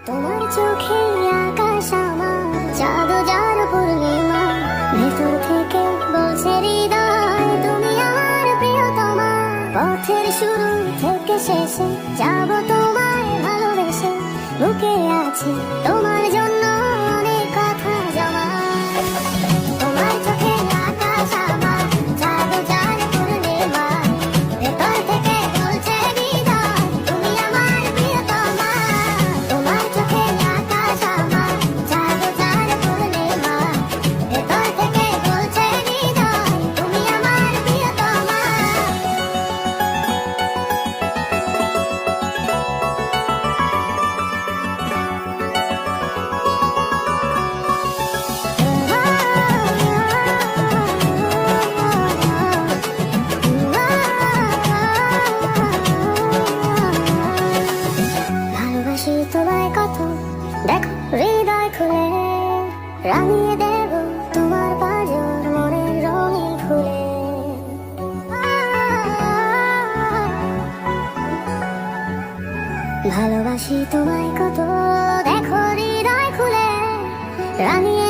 তোমার চোখে আকাশ আমার চাঁদ যার পূর্ণিমা, ভেতর থেকে বলছে হৃদয় তুমি আমার প্রিয়তমা। পথের শুরু থেকে শেষে যাব তোমায় ভালোবেসে, বুকে আছে তোমার জন্য অনেক কথা জমা। তোমার চোখে আকাশ আমার চাঁদ যার পূর্ণিমা, ভেতর থেকে বলছে হৃদয় তুমি আমার প্রিয়তমা। তোমার চোখে আকাশ আমার চাঁদ যার পূর্ণিমা, ভেতর থেকে বলছে হৃদয় তুমি আমার প্রিয়তমা। ভালোবাসি তোমায় কত, দেখো হৃদয় খুলে রাঙিয়ে দেব তোমার পাঁজর মনের রঙিন ফুলে। ভালোবাসি তোমায় কত, দেখো হৃদয় খুলে রাঙিয়ে